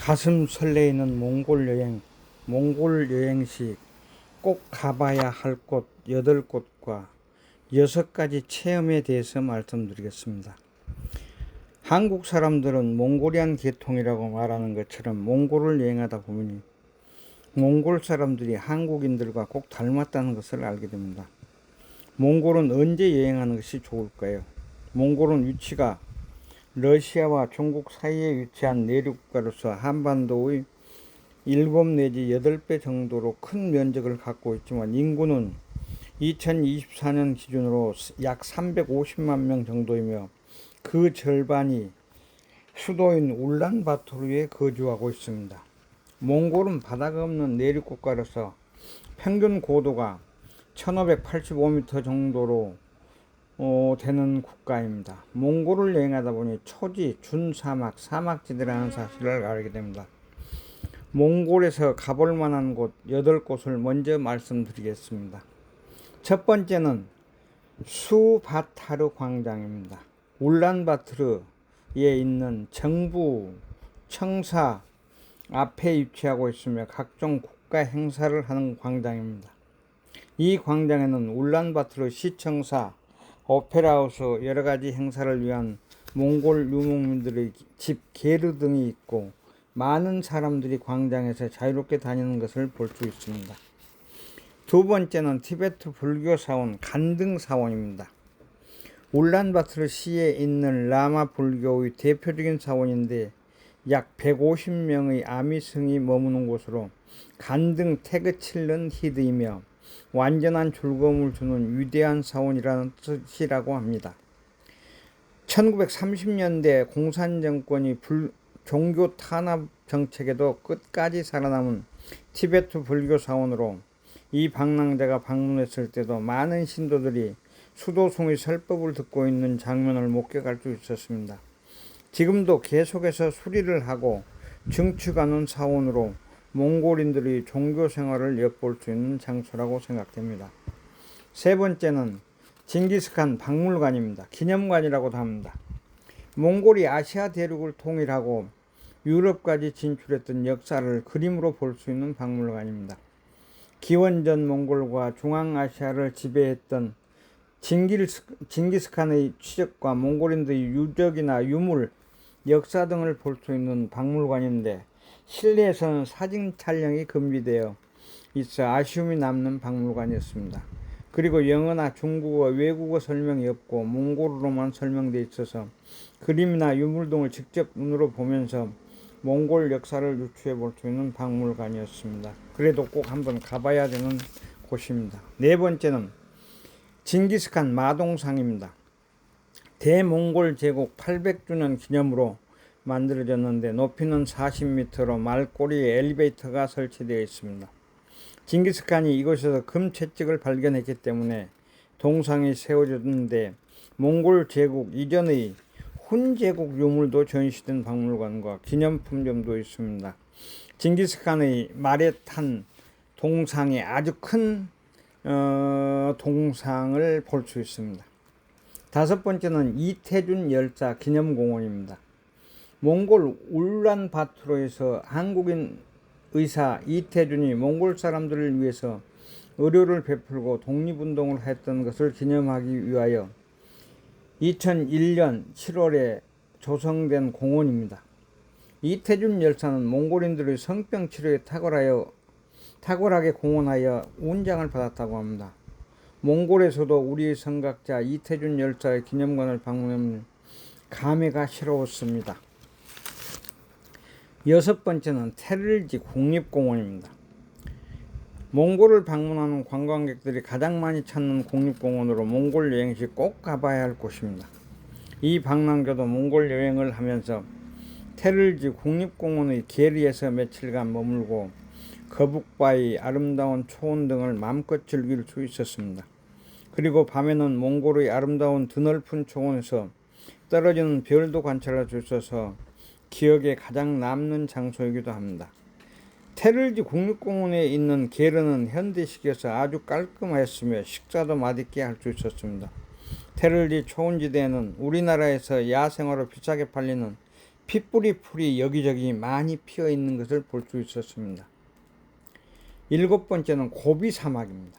가슴 설레이는 몽골 여행. 몽골 여행 시 꼭 가봐야 할 곳 8곳과 6가지 체험에 대해서 말씀드리겠습니다. 한국 사람들은 몽골이안 계통이라고 말하는 것처럼 몽골을 여행하다 보니 몽골 사람들이 한국인들과 꼭 닮았다는 것을 알게 됩니다. 몽골은 언제 여행하는 것이 좋을까요? 몽골은 위치가 러시아와 중국 사이에 위치한 내륙국가로서 한반도의 7 내지 8배 정도로 큰 면적을 갖고 있지만 인구는 2024년 기준으로 약 350만 명 정도이며 그 절반이 수도인 울란바토르에 거주하고 있습니다. 몽골은 바다가 없는 내륙국가로서 평균 고도가 1585m 정도로 되는 국가입니다. 몽골을 여행하다 보니 초지, 준사막, 사막지대라는 사실을 알게 됩니다. 몽골에서 가볼 만한 곳 8곳을 먼저 말씀드리겠습니다. 첫 번째는 수바타르 광장입니다. 울란바토르에 있는 정부 청사 앞에 위치하고 있으며 각종 국가 행사를 하는 광장입니다. 이 광장에는 울란바토르 시청사, 오페라하우스, 여러가지 행사를 위한 몽골 유목민들의 집, 게르 등이 있고 많은 사람들이 광장에서 자유롭게 다니는 것을 볼 수 있습니다. 두 번째는 티베트 불교 사원 간등 사원입니다. 울란바토르 시에 있는 라마 불교의 대표적인 사원인데 약 150명의 아미승이 머무는 곳으로 간등 태그칠른 히드이며 완전한 즐거움을 주는 위대한 사원이라는 뜻이라고 합니다. 1930년대 공산정권이 종교 탄압 정책에도 끝까지 살아남은 티베트 불교 사원으로 이 방랑자가 방문했을 때도 많은 신도들이 수도승의 설법을 듣고 있는 장면을 목격할 수 있었습니다. 지금도 계속해서 수리를 하고 증축하는 사원으로 몽골인들의 종교 생활을 엿볼 수 있는 장소라고 생각됩니다. 세 번째는 징기스칸 박물관입니다. 기념관이라고도 합니다. 몽골이 아시아 대륙을 통일하고 유럽까지 진출했던 역사를 그림으로 볼 수 있는 박물관입니다. 기원전 몽골과 중앙아시아를 지배했던 징기스칸의 추적과 몽골인들의 유적이나 유물, 역사 등을 볼 수 있는 박물관인데 실내에서는 사진 촬영이 금지되어 있어 아쉬움이 남는 박물관이었습니다. 그리고 영어나 중국어, 외국어 설명이 없고 몽골어로만 설명되어 있어서 그림이나 유물 등을 직접 눈으로 보면서 몽골 역사를 유추해 볼 수 있는 박물관이었습니다. 그래도 꼭 한번 가봐야 되는 곳입니다. 네 번째는 징기스칸 마동상입니다. 대몽골 제국 800주년 기념으로 만들어졌는데 높이는 40m로 말꼬리에 엘리베이터가 설치되어 있습니다. 징기스칸이 이곳에서 금 채찍을 발견했기 때문에 동상이 세워졌는데 몽골 제국 이전의 훈 제국 유물도 전시된 박물관과 기념품점도 있습니다. 징기스칸의 말에 탄 동상이 아주 큰 동상을 볼 수 있습니다. 다섯 번째는 이태준 열사 기념공원입니다. 몽골 울란바토르에서 한국인 의사 이태준이 몽골 사람들을 위해서 의료를 베풀고 독립운동을 했던 것을 기념하기 위하여 2001년 7월에 조성된 공원입니다. 이태준 열사는 몽골인들의 성병 치료에 탁월하게 공헌하여 훈장을 받았다고 합니다. 몽골에서도 우리의 성각자 이태준 열사의 기념관을 방문하면 감회가 새로웠습니다. 여섯 번째는 테를지 국립공원입니다. 몽골을 방문하는 관광객들이 가장 많이 찾는 국립공원으로 몽골 여행 시 꼭 가봐야 할 곳입니다. 이 방랑자도 몽골 여행을 하면서 테를지 국립공원의 게리에서 며칠간 머물고 거북바위, 아름다운 초원 등을 마음껏 즐길 수 있었습니다. 그리고 밤에는 몽골의 아름다운 드넓은 초원에서 떨어지는 별도 관찰할 수 있어서 기억에 가장 남는 장소이기도 합니다. 테를지 국립공원에 있는 게르는 현대식이어서 아주 깔끔하였으며 식사도 맛있게 할 수 있었습니다. 테를지 초원지대에는 우리나라에서 야생화로 비싸게 팔리는 핏뿌리 풀이 여기저기 많이 피어 있는 것을 볼 수 있었습니다. 7번째는 고비 사막입니다.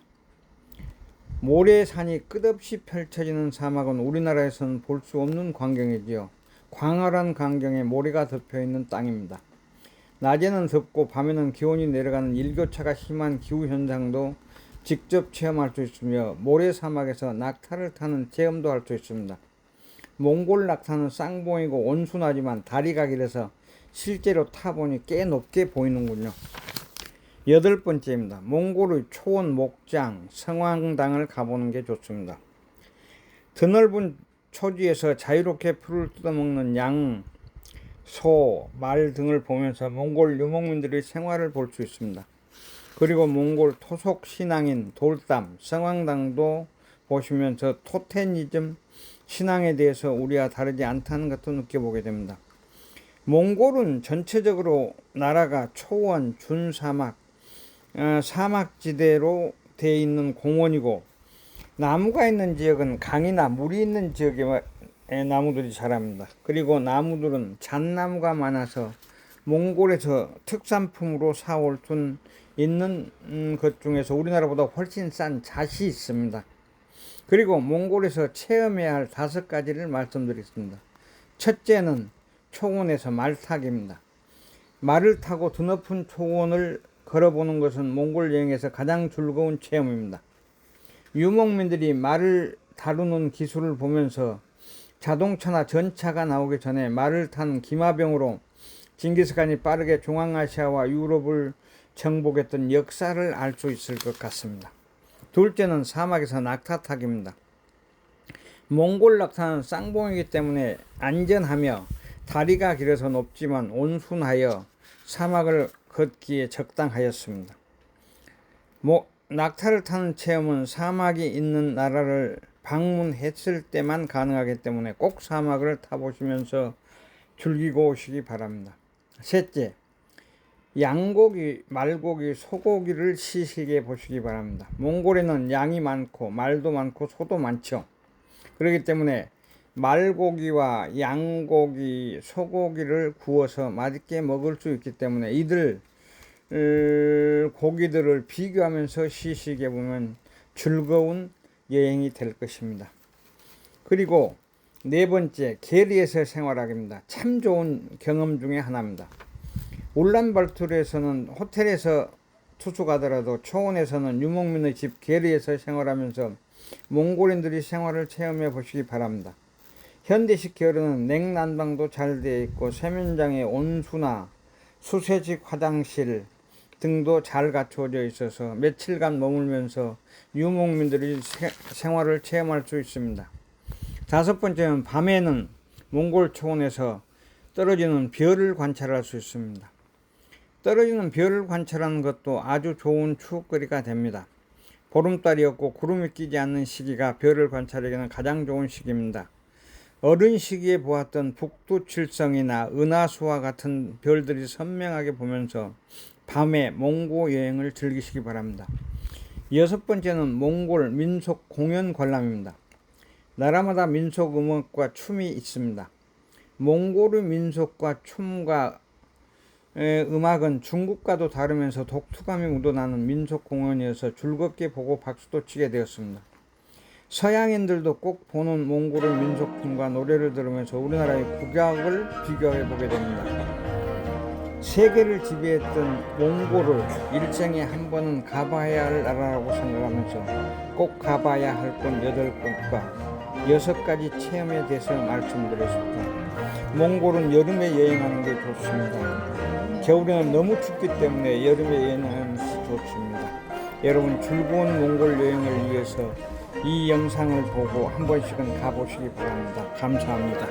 모래산이 끝없이 펼쳐지는 사막은 우리나라에서는 볼 수 없는 광경이지요. 광활한 광경에 모래가 덮여있는 땅입니다. 낮에는 덥고 밤에는 기온이 내려가는 일교차가 심한 기후현상도 직접 체험할 수 있으며 모래사막에서 낙타를 타는 체험도 할 수 있습니다. 몽골 낙타는 쌍봉이고 온순하지만 다리가 길어서 실제로 타보니 꽤 높게 보이는군요. 8번째입니다. 몽골의 초원 목장 성황당을 가보는 게 좋습니다. 드넓은 초지에서 자유롭게 풀을 뜯어먹는 양, 소, 말 등을 보면서 몽골 유목민들의 생활을 볼 수 있습니다. 그리고 몽골 토속 신앙인 돌담, 성황당도 보시면서 토테니즘 신앙에 대해서 우리와 다르지 않다는 것도 느껴보게 됩니다. 몽골은 전체적으로 나라가 초원, 준사막, 사막지대로 되어 있는 공원이고 나무가 있는 지역은 강이나 물이 있는 지역에 나무들이 자랍니다. 그리고 나무들은 잣나무가 많아서 몽골에서 특산품으로 사올 수 있는 것 중에서 우리나라보다 훨씬 싼 잣이 있습니다. 그리고 몽골에서 체험해야 할 5가지를 말씀드리겠습니다. 첫째는 초원에서 말타기입니다. 말을 타고 드높은 초원을 걸어보는 것은 몽골 여행에서 가장 즐거운 체험입니다. 유목민들이 말을 다루는 기술을 보면서 자동차나 전차가 나오기 전에 말을 탄 기마병으로 징기스칸이 빠르게 중앙아시아와 유럽을 정복했던 역사를 알 수 있을 것 같습니다. 둘째는 사막에서 낙타 타기입니다. 몽골 낙타는 쌍봉이기 때문에 안전하며 다리가 길어서 높지만 온순하여 사막을 걷기에 적당하였습니다. 낙타를 타는 체험은 사막이 있는 나라를 방문했을 때만 가능하기 때문에 꼭 사막을 타보시면서 즐기고 오시기 바랍니다. 셋째, 양고기, 말고기, 소고기를 시식해 보시기 바랍니다. 몽골에는 양이 많고 말도 많고 소도 많죠. 그렇기 때문에 말고기와 양고기, 소고기를 구워서 맛있게 먹을 수 있기 때문에 이들 고기들을 비교하면서 시식해 보면 즐거운 여행이 될 것입니다. 그리고 4번째, 게리에서 생활하기입니다. 참 좋은 경험 중에 하나입니다. 울란바토르에서는 호텔에서 투숙하더라도 초원에서는 유목민의 집 게리에서 생활하면서 몽골인들이 생활을 체험해 보시기 바랍니다. 현대식 게르는 냉난방도 잘 되어 있고 세면장에 온수나 수세식 화장실 등도 잘 갖추어져 있어서 며칠간 머물면서 유목민들이 생활을 체험할 수 있습니다. 5번째는 밤에는 몽골 초원에서 떨어지는 별을 관찰할 수 있습니다. 떨어지는 별을 관찰하는 것도 아주 좋은 추억거리가 됩니다. 보름달이 없고 구름이 끼지 않는 시기가 별을 관찰하기는 가장 좋은 시기입니다. 어른 시기에 보았던 북두칠성이나 은하수와 같은 별들이 선명하게 보면서 밤에 몽고 여행을 즐기시기 바랍니다. 6번째는 몽골 민속 공연 관람입니다. 나라마다 민속 음악과 춤이 있습니다. 몽골의 민속과 춤과 음악은 중국과도 다르면서 독특함이 묻어나는 민속 공연이어서 즐겁게 보고 박수도 치게 되었습니다. 서양인들도 꼭 보는 몽골의 민속춤과 노래를 들으면서 우리나라의 국악을 비교해 보게 됩니다. 세계를 지배했던 몽골을 일생에 한 번은 가봐야 할 나라라고 생각하면서 꼭 가봐야 할 곳 8곳과 6가지 체험에 대해서 말씀드렸습니다. 몽골은 여름에 여행하는 게 좋습니다. 겨울에는 너무 춥기 때문에 여름에 여행하는 것이 좋습니다. 여러분 즐거운 몽골 여행을 위해서 이 영상을 보고 한 번씩은 가보시기 바랍니다. 감사합니다.